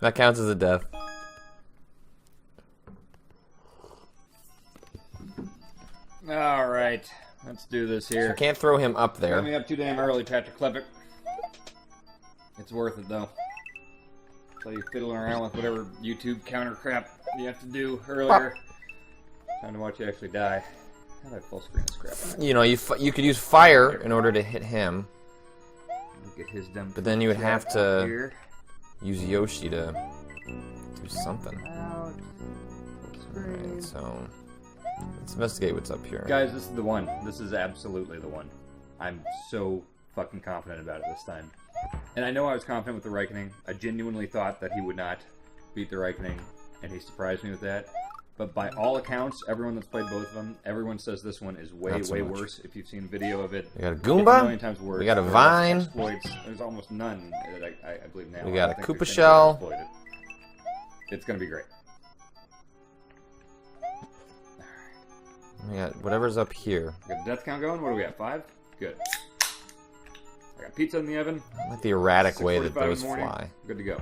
That counts as a death. Alright, let's do this here. So you can't throw him up there. Got me up too damn early, Patrick Klepek. It's worth it, though. So you fiddling around with whatever YouTube counter crap you have to do earlier. Time to watch you actually die. How do I full screen this crap? You know, you could use fire in order to hit him. Look at his dumb. But then you would have to here. use Yoshi to do something. Out. Alright, so let's investigate what's up here. Guys, this is the one. This is absolutely the one. I'm so fucking confident about it this time. And I know I was confident with the Ryckert. I genuinely thought that he would not beat the Ryckert, and he surprised me with that. But by all accounts, everyone that's played both of them, everyone says this one is way, way worse. If you've seen video of it, We got a it's Goomba. a million times worse. We got a Vine. Exploits. There's almost none that I believe now. We got I a think Koopa there's Shell. exploited. It's gonna be great. We got whatever's up here. We got the death count going. What do we have? 5? Good. I got pizza in the oven. I like the erratic way that 6:45 in those the morning. fly. Good to go.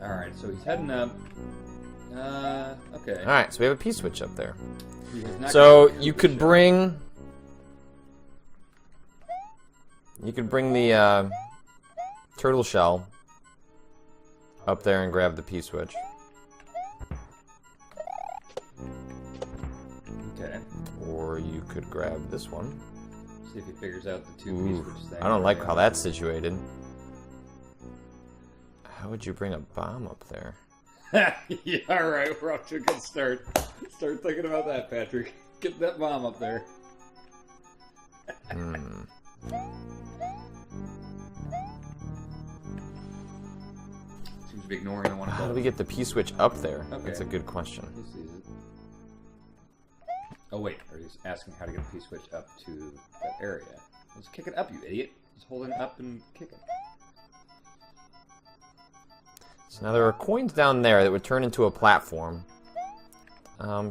Alright, so he's heading up. Okay. Alright, so we have a P-switch up there. He has not So got you the could shell. bring... You could bring the turtle shell up there and grab the P-switch. Okay. Or you could grab this one. See if he figures out the two Ooh, P-switch thing. I don't like how that's situated. How would you bring a bomb up there? Yeah, alright, we're off to a good start. Start thinking about that, Patrick. Get that bomb up there. Hmm. Seems to be ignoring the one How do above. we get the P-switch up there? Okay. That's a good question. He sees it. Oh wait, are you asking how to get the P-switch up to that area? Let's kick it up, you idiot. Just hold it up and kick it. So now there are coins down there that would turn into a platform.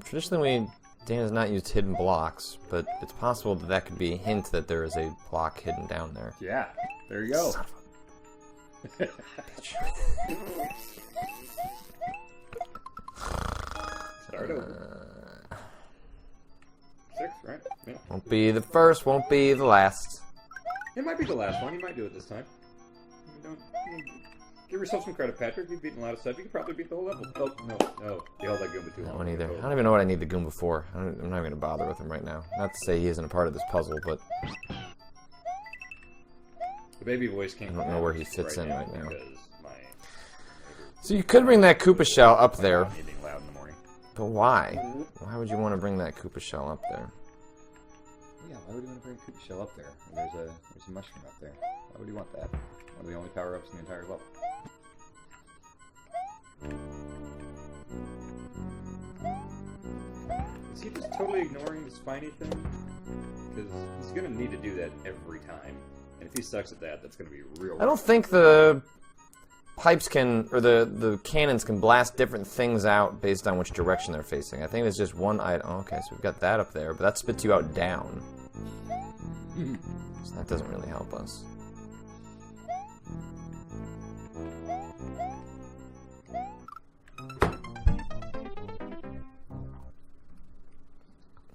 Traditionally, Dan has not used hidden blocks, but it's possible that that could be a hint that there is a block hidden down there. Yeah, there you go. Son of a bitch. Start over. 6, right? Yeah. Won't be the first, won't be the last. It might be the last one. You might do it this time. Give yourself some credit, Patrick. You've beaten a lot of stuff. You could probably beat the whole level. Oh, no. You held that Goomba too long. That one either. I don't even know what I need the Goomba for. I'm not even going to bother with him right now. Not to say he isn't a part of this puzzle, but The baby voice came. I don't know where he fits in right now. Because my So you could bring that Koopa shell up there, me being loud in the morning. but why? Why would you want to bring that Koopa shell up there? Yeah, why would you want to bring a Koopa shell up there? There's a mushroom up there. Why would you want that? One of the only power-ups in the entire level. Is he just totally ignoring the spiny thing? Because he's going to need to do that every time. And if he sucks at that, that's going to be real. I don't think the pipes can, or the cannons can blast different things out based on which direction they're facing. I think it's just one item. Oh, okay, so we've got that up there, but that spits you out down. So that doesn't really help us.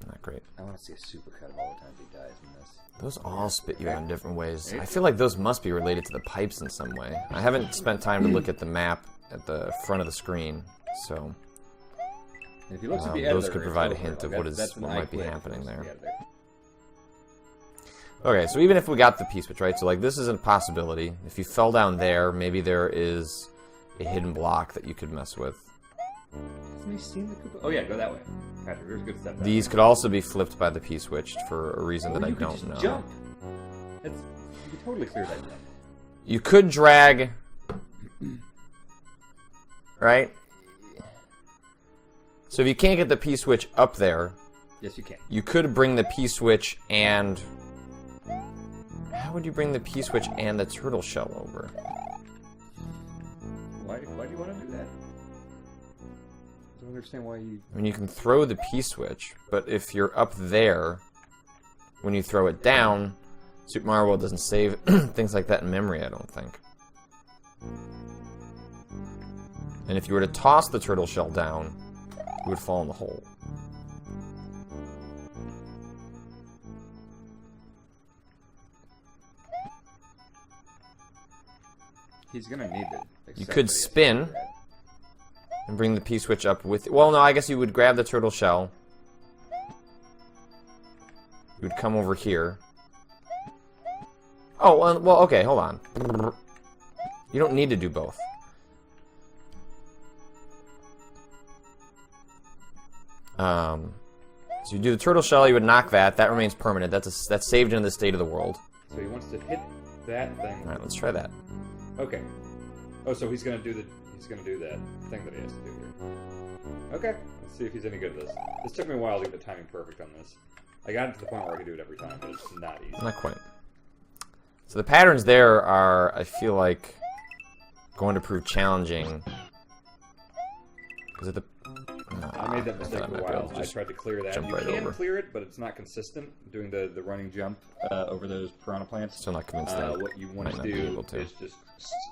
Not great. I want to see a supercut of all the times he dies in this. Those all spit you out in different ways. I feel like those must be related to the pipes in some way. I haven't spent time to look at the map at the front of the screen, so And if he looks at the editor, those could it's provide a over. hint of Like, what that's an might be iClip. happening there. The editor. Okay, so even if we got the P-switch, right? So, like, this is a possibility. If you fell down there, maybe there is a hidden block that you could mess with. Hasn't he seen the Koopa? Oh yeah, go that way. Patrick, there's a good step. These could also be flipped by the P-switch for a reason that I don't know. Jump. You could totally clear that jump. You could drag... Right? So if you can't get the P-switch up there, Yes, you can. you could bring the P-switch and... How would you bring the P-switch and the turtle shell over? Why do you want to do that? I don't understand why you... I mean, you can throw the P-switch, but if you're up there, when you throw it down, Super Mario World doesn't save things like that in memory, I don't think. And if you were to toss the turtle shell down, it would fall in the hole. He's gonna need to. You could spin and bring the P-switch up with... Well, no, I guess you would grab the turtle shell. You would come over here. Oh, well, okay, hold on. You don't need to do both. So you do the turtle shell, you would knock that. That remains permanent. That's saved into the state of the world. So he wants to hit that thing. All right, let's try that. Okay. Oh, so he's gonna do that thing that he has to do here. Okay. Let's see if he's any good at this. This took me a while to get the timing perfect on this. I got it to the point where I could do it every time, but it's not easy. Not quite. So the patterns there are, I feel like, going to prove challenging. Because of the... I made that mistake for a while. I tried to clear that. You can clear it, but it's not consistent. Doing the running jump over those piranha plants. Still not convinced that. What you want to do is just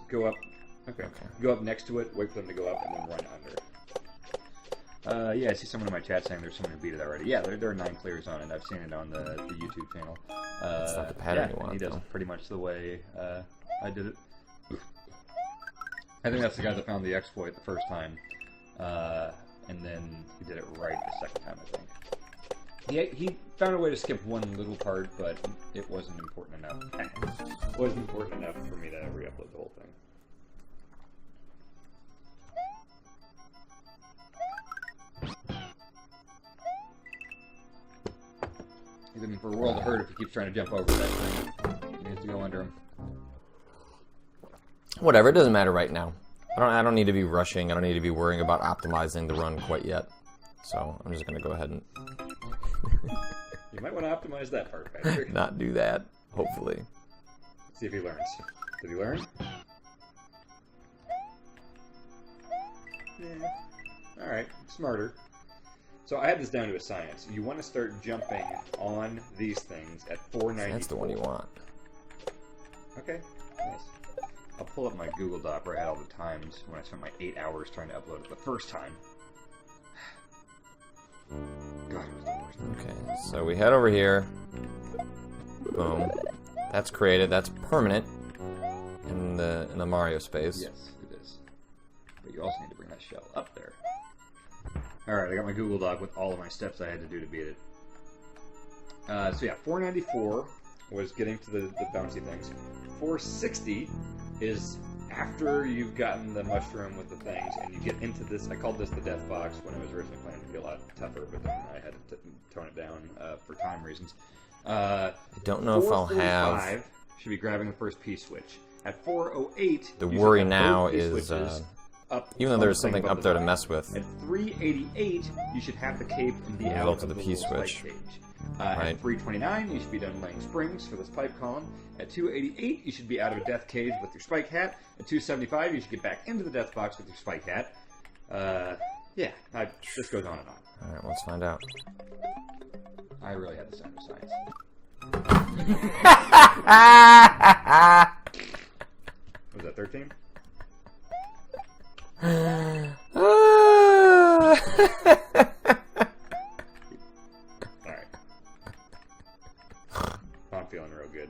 go up. Okay. Go up next to it, wait for them to go up, and then run under. Yeah, I see someone in my chat saying there's someone who beat it already. Yeah, there are 9 clears on it. I've seen it on the YouTube channel. It's not the pattern you want, he does it pretty much the way I did it. I think that's the guy that found the exploit the first time. And then he did it right the second time, I think. He found a way to skip one little part, but it wasn't important enough. It wasn't important enough for me to re-upload the whole thing. He's in for a world of hurt if he keeps trying to jump over that thing. He needs to go under him. Whatever, it doesn't matter right now. I don't need to be rushing. I don't need to be worrying about optimizing the run quite yet. So I'm just going to go ahead and... You might want to optimize that part, Patrick. Not do that, hopefully. Let's see if he learns. Did he learn? Yeah. Alright, smarter. So I had this down to a science. You want to start jumping on these things at 490. That's the one you want. Okay, nice. I'll pull up my Google Doc where I had all the times when I spent my 8 hours trying to upload it the first time. God, it was the worst. Okay, so we head over here. Boom. That's created. That's permanent in the Mario space. Yes, it is. But you also need to bring that shell up there. Alright, I got my Google Doc with all of my steps I had to do to beat it. So yeah, 494 was getting to the bouncy things. 460 is after you've gotten the mushroom with the things and you get into this. I called this the death box when it was originally planned to be a lot tougher, but then I had to tone it down for time reasons. I don't know if I'll have... should be grabbing the first P-switch. At 408, the worry now is... even though there's something up there to mess with. At 388, you should have the cape and be out of the P-switch. At 329, you should be done laying springs for this pipe column. At 288, you should be out of a death cage with your spike hat. At 275, you should get back into the death box with your spike hat. Yeah, this goes on and on. Alright, let's find out. I really had the sound of science. Was that 13? Alright. I'm feeling real good.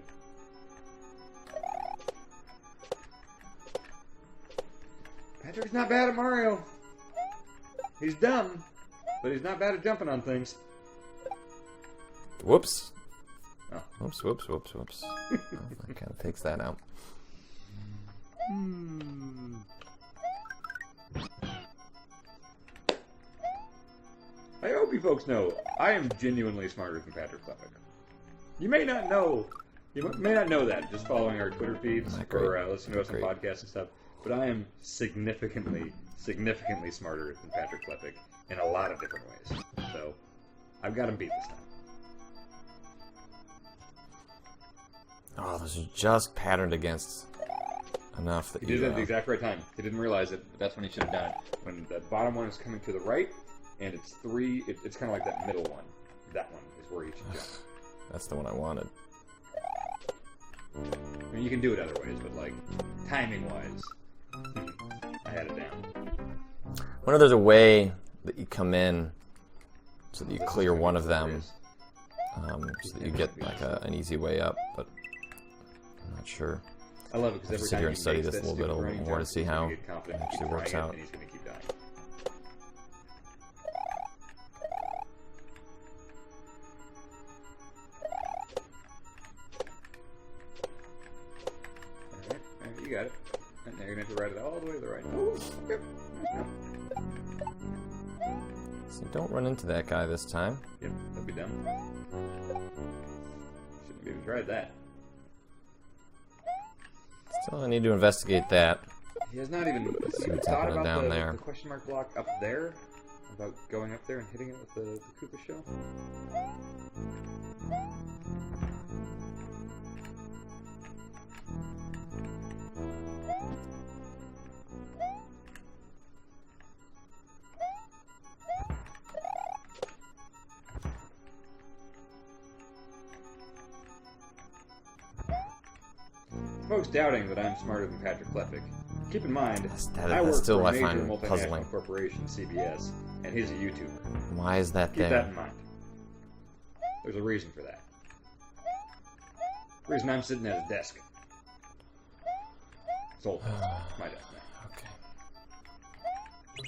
Patrick's not bad at Mario. He's dumb, but he's not bad at jumping on things. Whoops. Oh. Whoops, whoops, whoops, whoops. Oh, that kind of takes that out. I hope you folks know, I am genuinely smarter than Patrick Klepek. You may not know that just following our Twitter feeds or listening to us on podcasts and stuff, but I am significantly smarter than Patrick Klepek in a lot of different ways. So, I've got him beat this time. Oh, this is just patterned against enough that he did it at the exact right time. He didn't realize it, but that's when he should have done it. When the bottom one is coming to the right, and it's 3, it's kind of like that middle one. That one is where you should jump. That's the one I wanted. you can do it other ways, but like timing-wise, I had it down. I wonder if there's a way that you come in so that you clear one of them, so that you get like an easy way up, but I'm not sure. I love it because every Sit time here you and study make this a little bit running more to jump, see he's how gonna get confident, it actually keep works trying it, out. and he's gonna keep dying. Alright, you got it. And now you're gonna have to ride it all the way to the right. Ooh, yep. So don't run into that guy this time. Yep, that'd be dumb. Shouldn't have even tried that. Still, I need to investigate that. He has not even See what's thought happening about down the there. question mark block up there, about going up there and hitting it with the Koopa shell. Folks doubting that I'm smarter than Patrick Klepek, keep in mind, I work still for a I major find multinational puzzling. corporation, CBS, and he's a YouTuber. Why is that Keep that there? in mind. There's a reason for that. The reason I'm sitting at a desk. It's old. It's my desk now. Okay.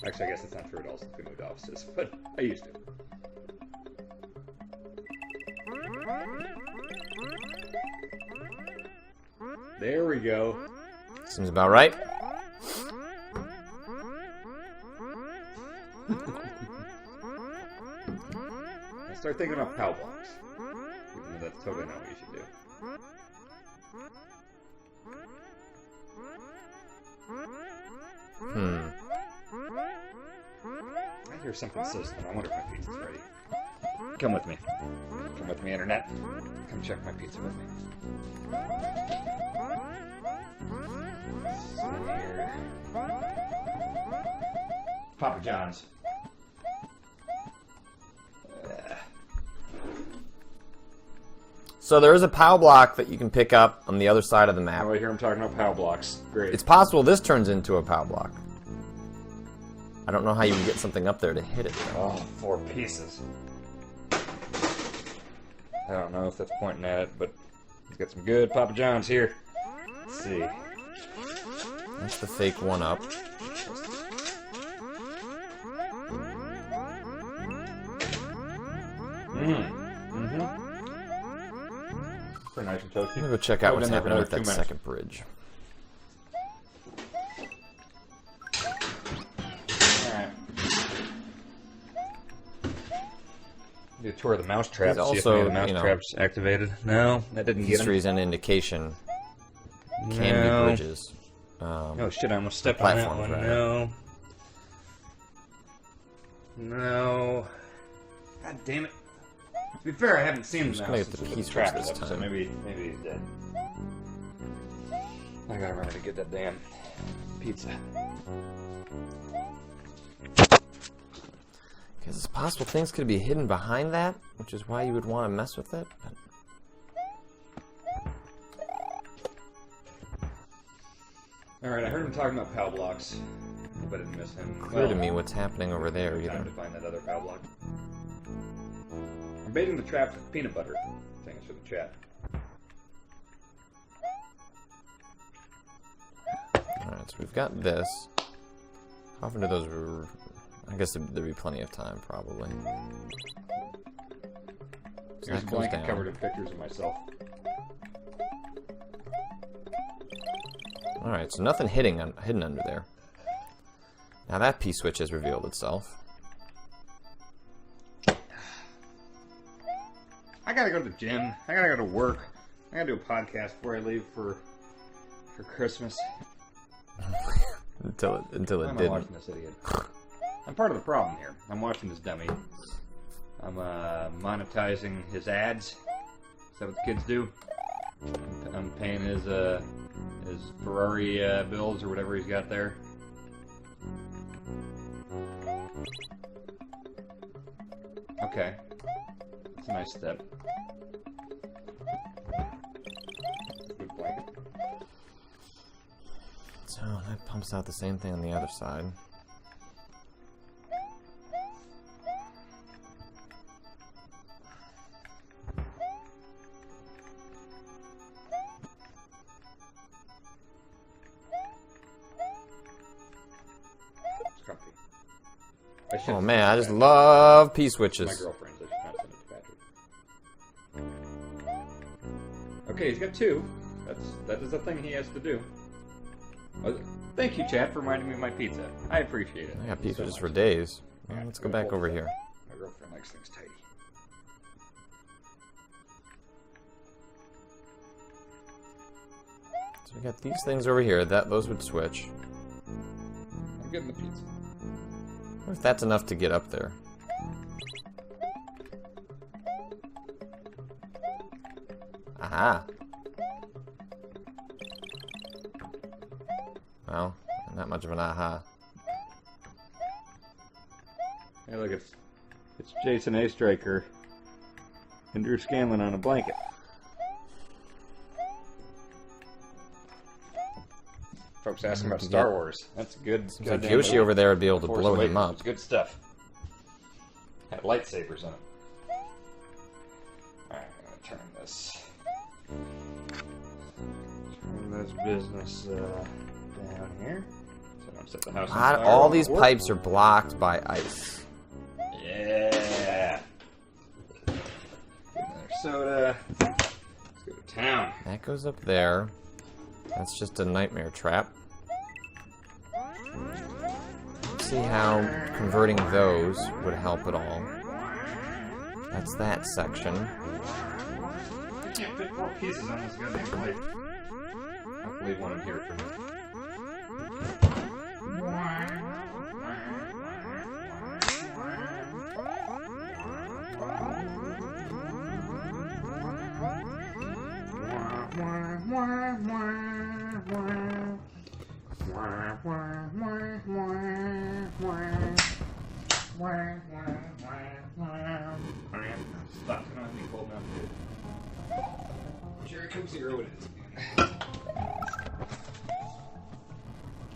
Actually, I guess that's not true at all since we moved offices, but I used to. There we go. Seems about right. I start thinking about POW blocks. Even though that's totally not what you should do. I hear something sizzling. I wonder if my pizza's ready. Come with me. Come with me, Internet. Come check my pizza with me. Let's see here. Papa John's. So there is a POW block that you can pick up on the other side of the map. Oh, I hear him talking about POW blocks. Great. It's possible this turns into a POW block. I don't know how you can get something up there to hit it, though. Oh, 4 pieces. I don't know if that's pointing at it, but he's got some good Papa John's here. Let's see. That's the fake one up. Pretty nice and toasty. I'm gonna go check out what's Put it in there happening for with that another 2 second bridge. Alright. Do a tour of the mousetrap, He's see if also, any of the you know, mousetraps activated. No, that didn't get him. History is an indication. Can be bridges. Oh shit, I almost stepped on that platforms, one. rather. No. God damn it. To be fair, I haven't seen him just now gonna since get the we put key the switch trap this up, so time. maybe he's dead. I gotta remember to get that damn pizza. Because it's possible things could be hidden behind that, which is why you would want to mess with it. But Alright, I heard him talking about POW blocks. Hope I didn't miss him. clear to me what's happening over there Time either. to find that other POW block. I'm baiting the trap with peanut butter. Thanks for the chat. Alright, so we've got this. How often do those... I guess there'd be plenty of time, probably. So Here's that a goes blanket down. covered in pictures of myself. Alright, so nothing hidden under there. Now that P-switch has revealed itself. I gotta go to the gym. I gotta go to work. I gotta do a podcast before I leave for Christmas. until it Why am I didn't. watching this idiot? I'm part of the problem here. I'm watching this dummy. I'm monetizing his ads. Is that what the kids do? I'm paying his Ferrari bills or whatever he's got there. Okay. That's a nice step. Good blanket. So that pumps out the same thing on the other side. It's comfy. Oh man, I just love P-switches. My girlfriend's. I should not send it to Patrick. Okay, he's got 2. That is a thing he has to do. Thank you, Chad, for reminding me of my pizza. I appreciate it. I got P-switches for days. Well, Yeah, let's go back over here. My girlfriend likes things tidy. So we got these things over here. Those would switch. I'm getting the pizza. What if that's enough to get up there? Aha! Well, not much of an aha. Hey, look, it's Jason A. Stryker and Drew Scanlon on a blanket. Folks asking about Star Wars. That's good. Seems like Yoshi over there would be able to blow him up. It's good stuff. Had lightsabers on it. Alright, I'm gonna turn this business down here. So don't set the house on fire. All these pipes are blocked by ice. Yeah. Another soda. Let's go to town. That goes up there. That's just a nightmare trap. See how converting those would help at all. That's that section. I can't fit 4 pieces on this goddamn plate. I'll leave one in here for me. Stop, I don't have any cold enough to Cherry Coke Zero it is again.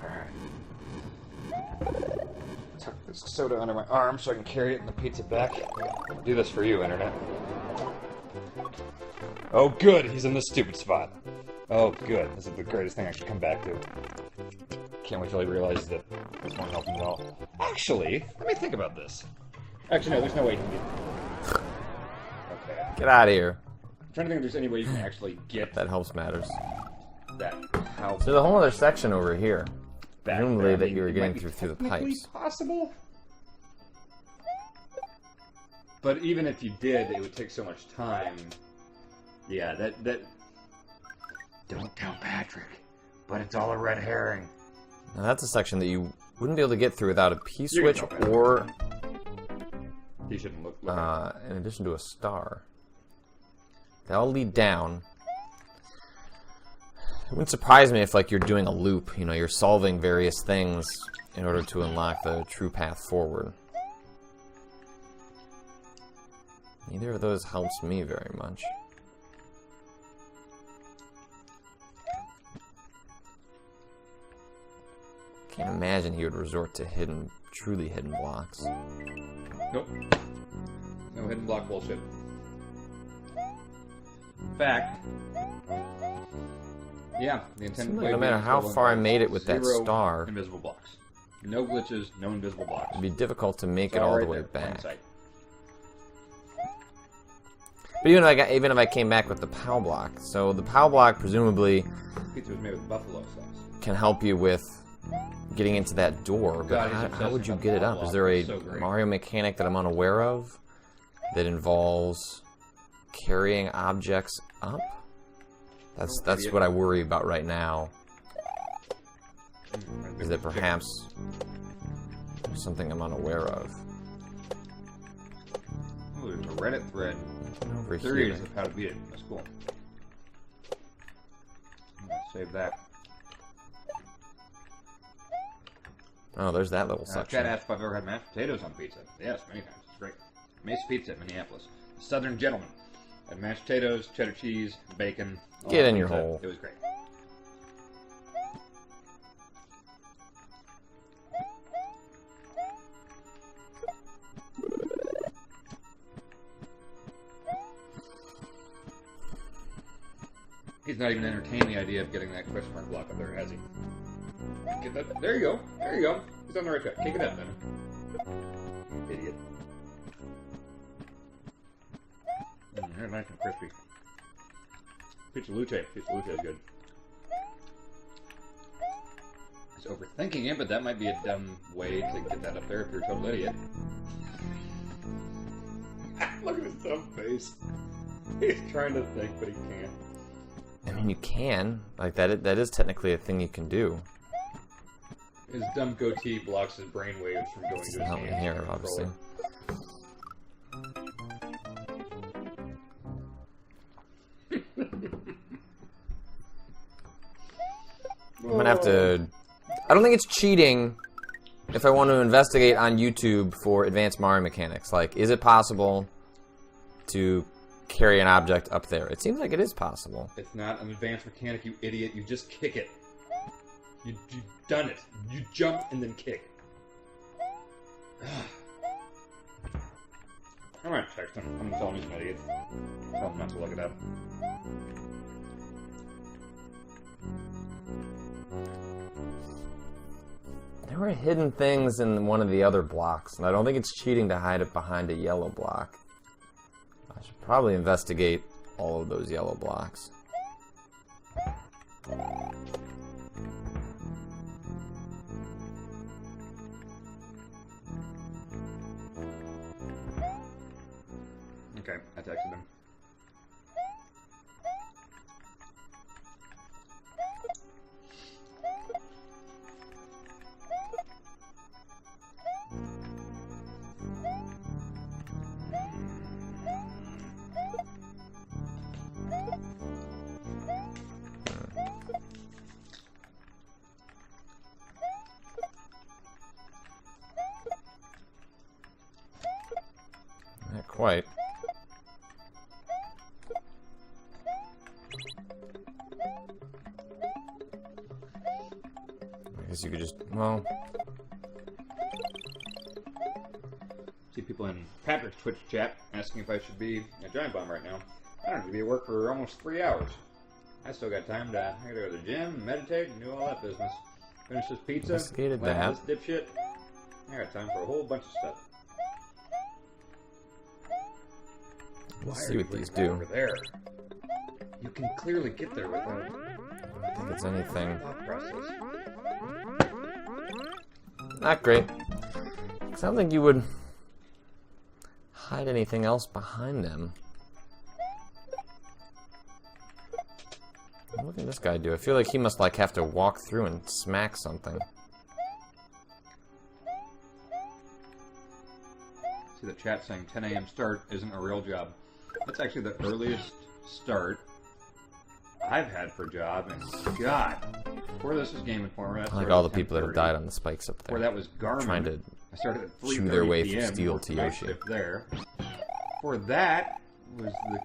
Alright. Tuck this soda under my arm so I can carry it and the pizza back. I'll do this for you, Internet. Oh good, he's in the stupid spot. Oh good, this is the greatest thing I should come back to. Can't wait till he realizes that this won't help him at all. Actually, let me think about this. Actually, no, there's no way he can get it. Okay. Get out of here. I'm trying to think if there's any way you can actually get That helps matters. that. How So there's a whole other section over here. back Presumably there. I that mean, you were it getting might be through the technically pipes. Possible. But even if you did, it would take so much time. Yeah, that. Don't tell Patrick, but it's all a red herring. Now that's a section that you wouldn't be able to get through without a P-switch You can tell or, He shouldn't look. in addition to a star. They all lead down. It wouldn't surprise me if, like, you're doing a loop. You know, you're solving various things in order to unlock the true path forward. Neither of those helps me very much. Can't imagine he would resort to truly hidden blocks. Nope. No hidden block bullshit. In fact, yeah, the intended No matter how far I made it with that star, invisible blocks. No glitches, no invisible blocks. it'd be difficult to make it all the way back. But even if I came back with the POW block, so the POW block presumably Pizza was made with buffalo sauce. can help you with getting into that door, but God, how would you get it up? Is there a Mario mechanic that I'm unaware of that involves carrying objects up? That's what I worry about right now. Is that perhaps there's something I'm unaware of? Oh, there's a Reddit thread. Over Theories here. of how to beat it. That's cool. I'm gonna save that. Oh, there's that little Chad section. asked if I've ever had mashed potatoes on pizza. Yes, many times. It's great. Mace Pizza in Minneapolis. Southern gentleman. Had mashed potatoes, cheddar cheese, bacon. Get in all your pizza. hole. It was great. He's not even entertained the idea of getting that question mark block up there, has he? Get that. There you go. There you go. He's on the right track. Kick it up, then. Idiot. They're nice and crispy. Pizza luce. Pizza luce is good. He's overthinking it, but that might be a dumb way to get that up there if you're a total idiot. Look at his dumb face. He's trying to think, but he can't. I mean, you can. Like, that is technically a thing you can do. His dumb goatee blocks his brainwaves from going to his Not in hands. here, obviously. I'm gonna have to... I don't think it's cheating if I want to investigate on YouTube for advanced Mario mechanics. Like, is it possible to carry an object up there? It seems like it is possible. It's not an advanced mechanic, you idiot. You just kick it. You've done it. You jump and then kick. I'm gonna text him. I'm gonna tell him he's an idiot. Tell him not to look it up. There were hidden things in one of the other blocks, and I don't think it's cheating to hide it behind a yellow block. I should probably investigate all of those yellow blocks. Okay, I texted him. Not quite. I guess you could just, well... See people in Patrick's Twitch chat asking if I should be a Giant Bomb right now. I don't have to be at work for almost 3 hours. I still got time to, I gotta go to the gym, meditate, and do all that business. Finish this pizza, Investigated land that. this dipshit. I got time for a whole bunch of stuff. Let's see what these do. Over there. You can clearly get there without I don't think it's anything. thought process. Not great. 'Cause I don't think you would hide anything else behind them. What did this guy do? I feel like he must like have to walk through and smack something. See the chat saying 10 a.m. start isn't a real job. That's actually the earliest start I've had for a job, and God, before this was Game Informer, I like all the people that have died on the spikes up there. Before that was Garmin. Trying to I started at 3:30 chew their way PM, from steel worked to night Yoshi. shift there. Before that was the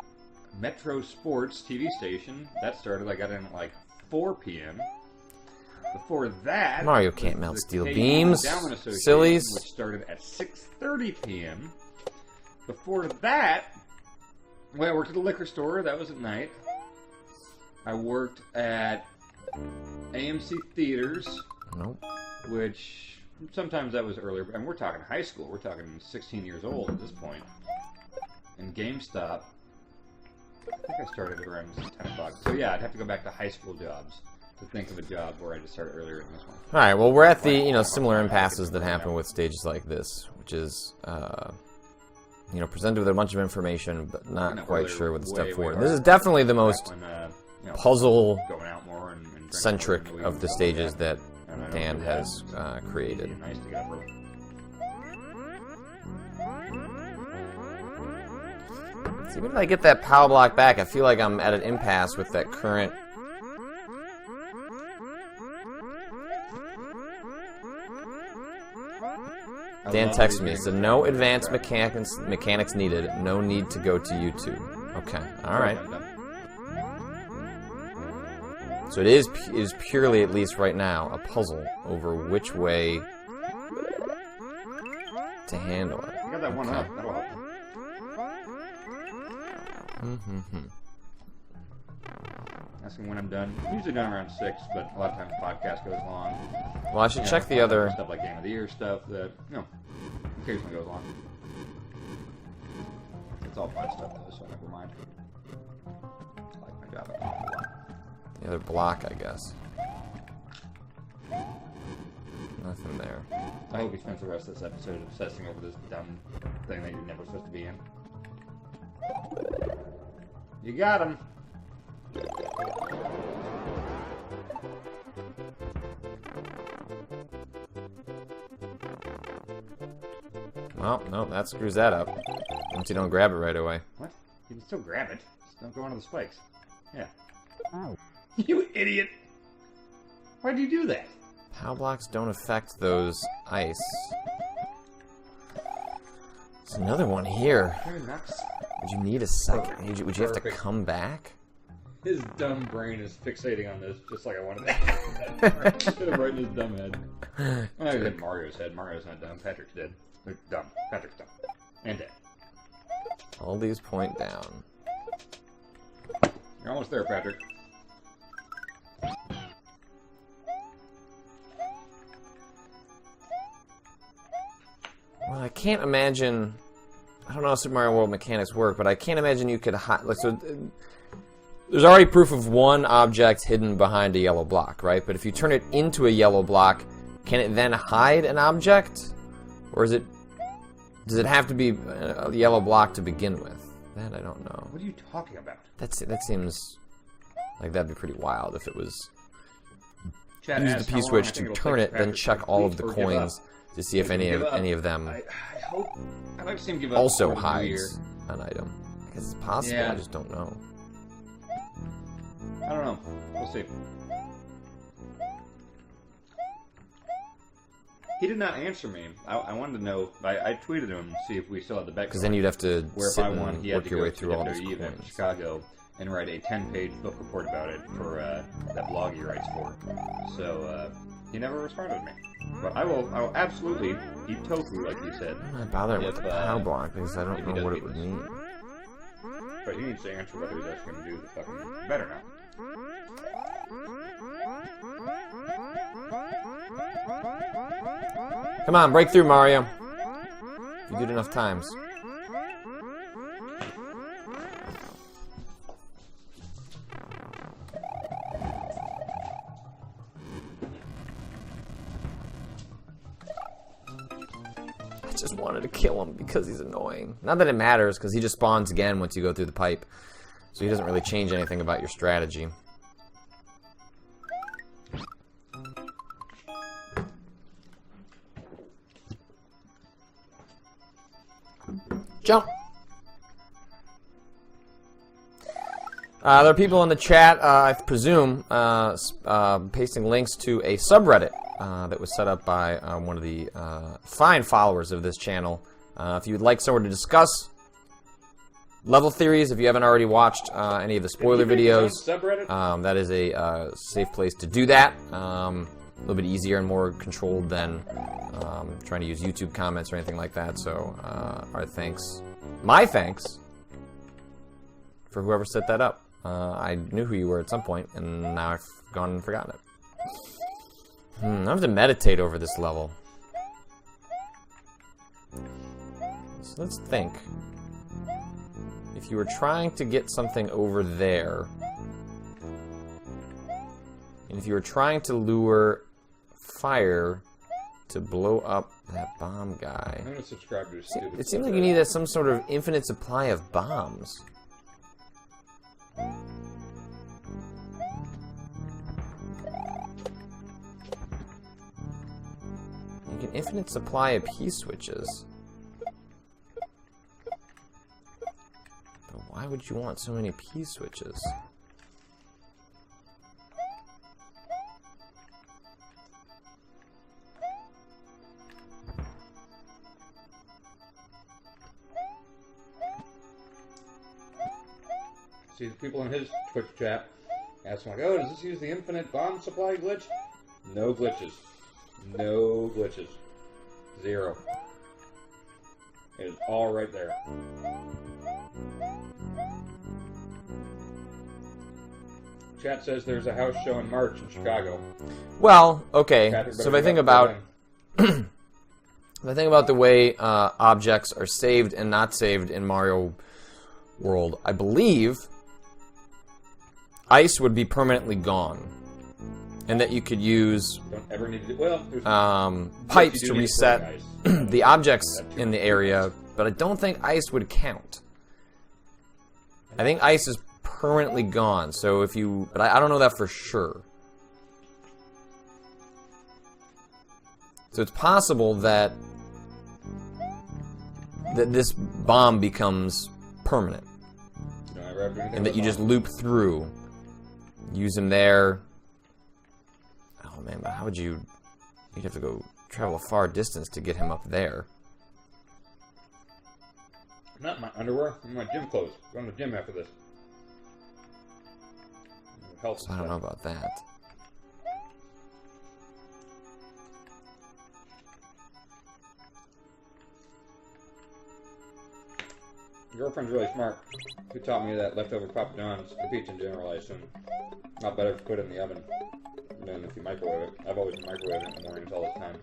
Metro Sports TV station. That started, I got in at like 4 p.m. Before that, Mario can't was melt the steel KU beams. Endowment Association, Sillies. which started at 6:30 p.m. Before that, well, I worked at a liquor store. That was at night. I worked at AMC Theaters, Nope. which sometimes that was earlier. And we're talking high school. We're talking 16 years old at this point. And GameStop, I think I started around 10 o'clock. So yeah, I'd have to go back to high school jobs to think of a job where I just started earlier than this one. All right. Well, we're at the similar impasses that happen with stages like this, which is presented with a bunch of information, but not quite sure what the step forward. This is definitely the most puzzle going out more and drinking centric more in the of the week. stages that And I don't Dan do has that. created. Easy and nice to get up early. See, when I get that power block back, I feel like I'm at an impasse with that current. Dan texted me. He said, "No advanced mechanics needed. No need to go to YouTube." Okay, all right. So it is purely, at least right now, a puzzle over which way to handle it. You got that one up. That'll help. asking when I'm done. I'm usually done around 6, but a lot of times the podcast goes long. Well, I should check the other... Stuff like Game of the Year stuff that, occasionally goes long. It's all fun stuff, though, so never mind. I like my job an awful lot. The other block, I guess. Nothing there. I hope he spends the rest of this episode obsessing over this dumb thing that you're never supposed to be in. You got him! Well, no, that screws that up. Once you don't grab it right away. What? You can still grab it. Just don't go onto the spikes. Yeah. Oh. You idiot! Why'd you do that? POW blocks don't affect those ice. There's another one here. You're nuts. Would you need a second? Would you have to come back? His dumb brain is fixating on this just like I wanted that. Should have right in his dumb head. I hit Mario's head. Mario's not dumb. Patrick's dead. They're dumb. Patrick's dumb. And dead. All these point down. You're almost there, Patrick. Well, I can't imagine... I don't know how Super Mario World mechanics work, but I can't imagine you could hide... Like, so, there's already proof of one object hidden behind a yellow block, right? But if you turn it into a yellow block, can it then hide an object? Or is it... Does it have to be a yellow block to begin with? That I don't know. What are you talking about? That seems like that'd be pretty wild if it was... Chad use the P-switch to turn it, then check all of the coins to see if any of them I hope... I'd like to see him give up also hides an item. I guess it's possible, Yeah. I just don't know. I don't know. We'll see. He did not answer me. I wanted to know. I tweeted him to see if we still had the bet. Because then you'd have to where if sit I won, and he had work to your go way to through all these WWE event in coins. Chicago and write a 10-page book report about it for that blog he writes for. So he never responded to me. But I will absolutely eat tofu, like you said. I'm not bothering with the POW block because I don't know what it would mean. But he needs to answer whether he's actually going to do the fucking better now. Come on, break through, Mario. You do it enough times. I just wanted to kill him because he's annoying. Not that it matters, because he just spawns again once you go through the pipe. So he doesn't really change anything about your strategy. Jump! There are people in the chat, I presume, pasting links to a subreddit that was set up by one of the fine followers of this channel. If you would like someone to discuss level theories, if you haven't already watched any of the spoiler videos, that is a safe place to do that. A little bit easier and more controlled than trying to use YouTube comments or anything like that. So, our thanks, my thanks, for whoever set that up. I knew who you were at some point, and now I've gone and forgotten it. I have to meditate over this level. So let's think. If you were trying to get something over there, and if you were trying to lure fire to blow up that bomb guy, I'm gonna subscribe to his stupid. it seems like you need some sort of infinite supply of bombs. Like an infinite supply of P-switches. But why would you want so many P-switches? See the people in his Twitch chat asking like, oh, does this use the infinite bomb supply glitch? No glitches. No glitches. Zero. It is all right there. Chat says there's a house show in March in Chicago. Well, okay. Patrick, So if better I think get about up there if I think about the way objects are saved and not saved in Mario World, I believe ice would be permanently gone, and that you could use then. Don't ever need to do... Well, there's... pipes you to do need reset throwing ice. the objects in the area, but I don't think ice would count. I think ice is permanently gone, so if you... But I don't know that for sure. So it's possible that this bomb becomes permanent, You don't ever have to do anything and that with you just bombs. loop through, use them there. Oh man, but how would you... You'd have to go travel a far distance to get him up there. Not my underwear. I'm in my gym clothes. Going to the gym after this. Health So I don't know about that. Your girlfriend's really smart. She taught me that leftover Papa John's, the pizza in general, I assume, not better if you put it in the oven than if you microwave it. I've always microwaved it in the mornings all the time.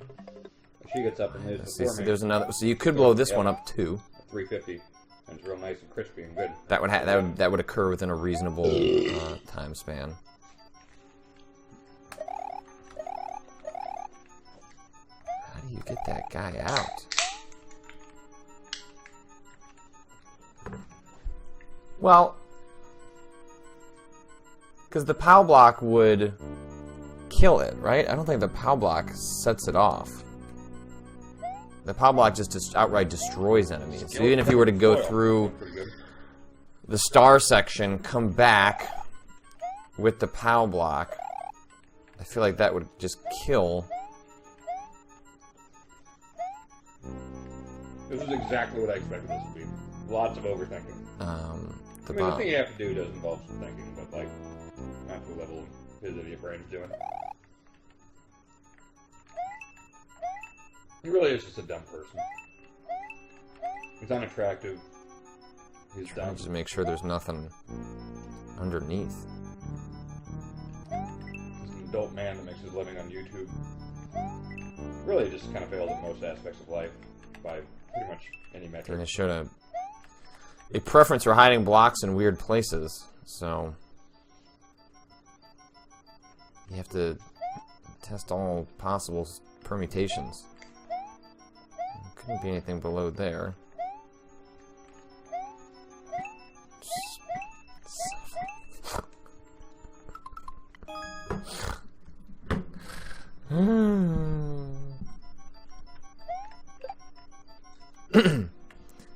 If she gets up and leaves See, before so me, there's another. So you could blow this Yeah. one up too. 350, and it's real nice and crispy and good. That would that would occur within a reasonable time span. How do you get that guy out? Well, because the POW block would kill it, right? I don't think the POW block sets it off. The POW block just outright destroys enemies. So even if you were to go through Pretty good. the star section, come back with the POW block, I feel like that would just kill. This is exactly what I expected this to be. Lots of overthinking. The I mean, the bomb. thing you have to do does involve some thinking, but like, not to the level his idiot brain's doing. He really is just a dumb person. He's unattractive. He's dumb. Just make sure there's nothing underneath. He's an adult man that makes his living on YouTube. Really just kind of failed at most aspects of life by pretty much any And metric. it showed a preference for hiding blocks in weird places. So you have to test all possible permutations. Couldn't be anything below there.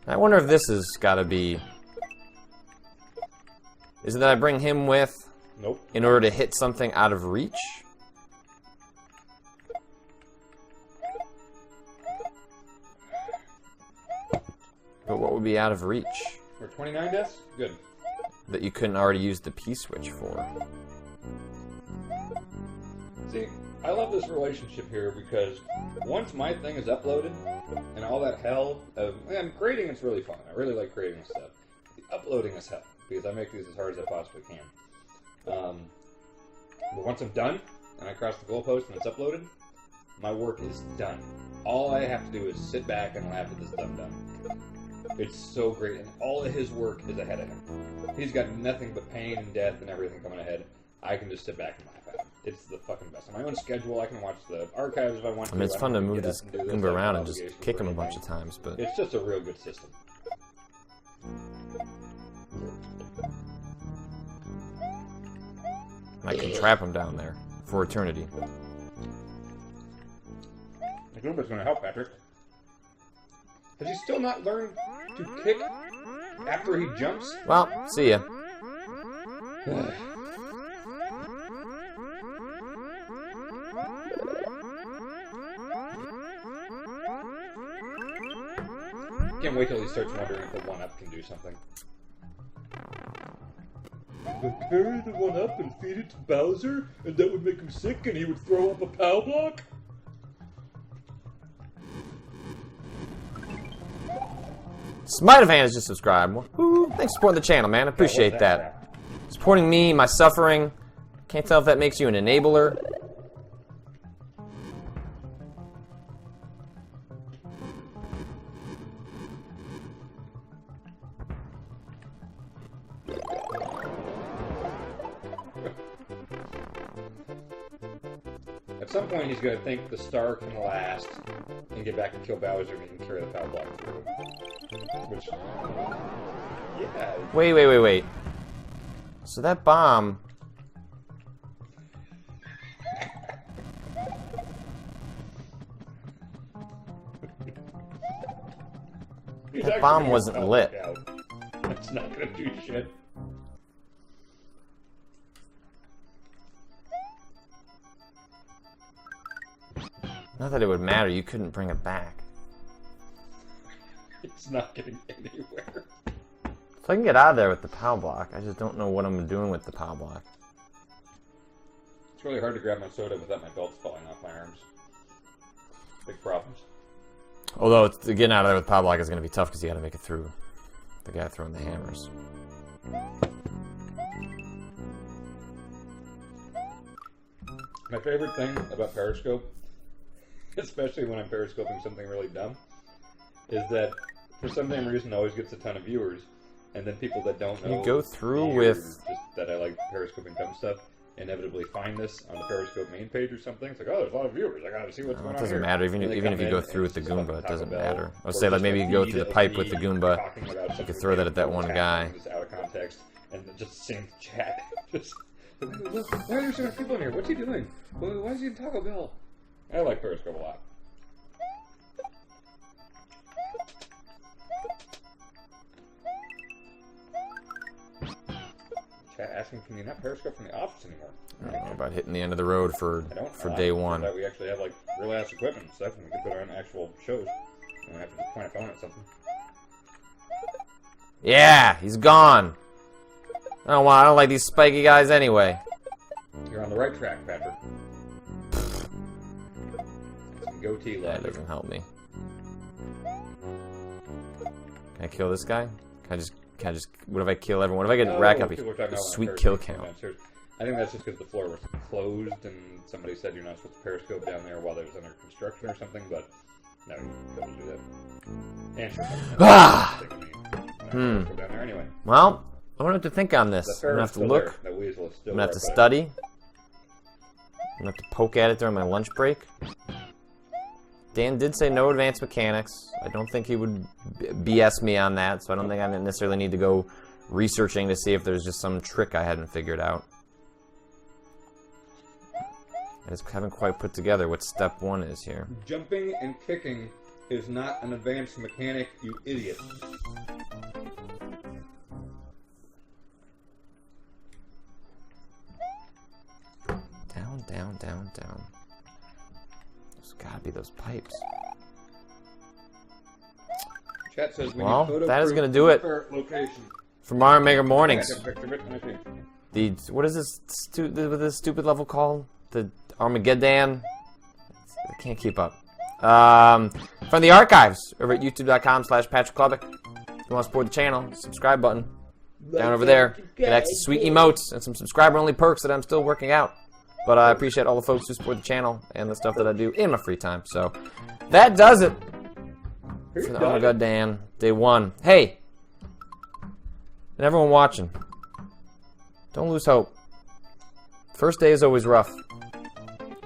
I wonder if this has got to be... Is it that I bring him with Nope. in order to hit something out of reach? But what would be out of reach We're 29 deaths? Good. that you couldn't already use the P-switch for? See, I love this relationship here because once my thing is uploaded and all that hell of... And creating is really fun. I really like creating stuff. The uploading is hell because I make these as hard as I possibly can. But once I'm done and I cross the goalpost and it's uploaded, my work is done. All I have to do is sit back and laugh at this dum-dum. It's so great, and all of his work is ahead of him. He's got nothing but pain and death and everything coming ahead. I can just sit back and laugh at him. It's the fucking best. On my own schedule, I can watch the archives if I want to. I mean, it's fun to move this Get up and do Goomba I have around no and just obligations kick for him a bunch anything. of times, but... It's just a real good system. I can trap him down there for eternity. The Goomba's going to help, Patrick. Has he still not learned to kick after he jumps? Well, see ya. Can't wait till he starts wondering if the 1-up can do something. But carry the 1-up and feed it to Bowser, and that would make him sick and he would throw up a POW block? Smite of Hand has just subscribed. Woo, thanks for supporting the channel, man. I appreciate that. Supporting me, my suffering, Can't tell if that makes you an enabler. At some point, he's going to think the star can last and get back and kill Bowser and he can carry the power block through. Which, yeah. Wait. So that bomb... That bomb wasn't lit. It's not going to do shit. Not that it would matter, you couldn't bring it back. It's not getting anywhere. So I can get out of there with the power block, I just don't know what I'm doing with the power block. It's really hard to grab my soda without my belts falling off my arms. Big problems. Although, getting out of there with the power block is going to be tough because you got to make it through the guy throwing the hammers. My favorite thing about Periscope, especially when I'm periscoping something really dumb, is that for some damn reason it always gets a ton of viewers, and then people that don't know. You go through me with just that I like periscoping dumb stuff, inevitably find this on the Periscope main page or something. It's like, oh, there's a lot of viewers. I gotta see what's going on. It doesn't here. matter, even if you go through with the Goomba, it doesn't matter. I would say, like, maybe you go through the pipe with the Goomba, you could throw that at that one guy. Just out of context, and just seeing the chat. Just, look, why are there so many people in here? What's he doing? Why is he in Taco Bell? I like Periscope a lot. Chat asking, can you not Periscope from the office anymore? I don't know about hitting the end of the road for day one. We actually have like real ass equipment and stuff, and we can put on actual shows. And we have to just point a phone at something. Yeah, he's gone. I don't like these spiky guys anyway. You're on the right track, Patrick. Some goatee That logic. doesn't help me. Can I kill this guy? Can I just, what if I kill everyone? What if I get rack up a sweet kill count? I think that's just because the floor was closed and somebody said you're not supposed to periscope down there while it was under construction or something, but no, you couldn't do that. And sure, Ah! down there anyway. Well, I don't have to think on this. I'm gonna have to look. The weasel is still I'm gonna have to study. I'm gonna have to poke at it during my lunch break. Dan did say no advanced mechanics. I don't think he would BS me on that, so I don't think I necessarily need to go researching to see if there's just some trick I hadn't figured out. I just haven't quite put together what step one is here. Jumping and kicking is not an advanced mechanic, you idiot. Down, down, down, down. There's gotta be those pipes. Chat says we Well, need that is gonna do it. Location. From Armageddan Mornings. The What is this stupid level called? The Armageddan? I can't keep up. From the archives over at youtube.com/PatrickKlepek. If you want to support the channel, subscribe button down over there. Get access to sweet emotes and some subscriber-only perks that I'm still working out. But I appreciate all the folks who support the channel and the stuff that I do in my free time. So that does it for the Armageddan Day 1. Hey, and everyone watching, don't lose hope. First day is always rough.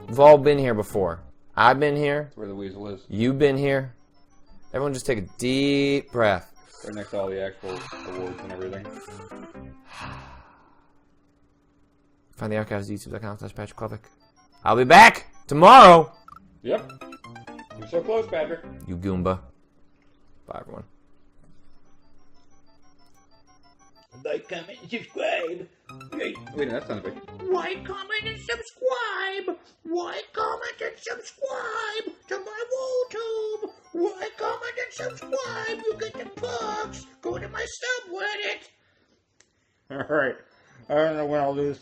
We've all been here before. I've been here. That's where the weasel is. You've been here. Everyone just take a deep breath. Right next to all the actual awards and everything. Find the archives at youtube.com/PatrickKlepek. I'll be back tomorrow. Yep. You're so close, Patrick. You Goomba. Bye, everyone. Like, comment, and subscribe. Wait, that's not a big. Like, comment, and subscribe. Like, comment, and subscribe to my YouTube. Like, comment, and subscribe. You get the perks. Go to my subreddit. All right. I don't know when I'll do this.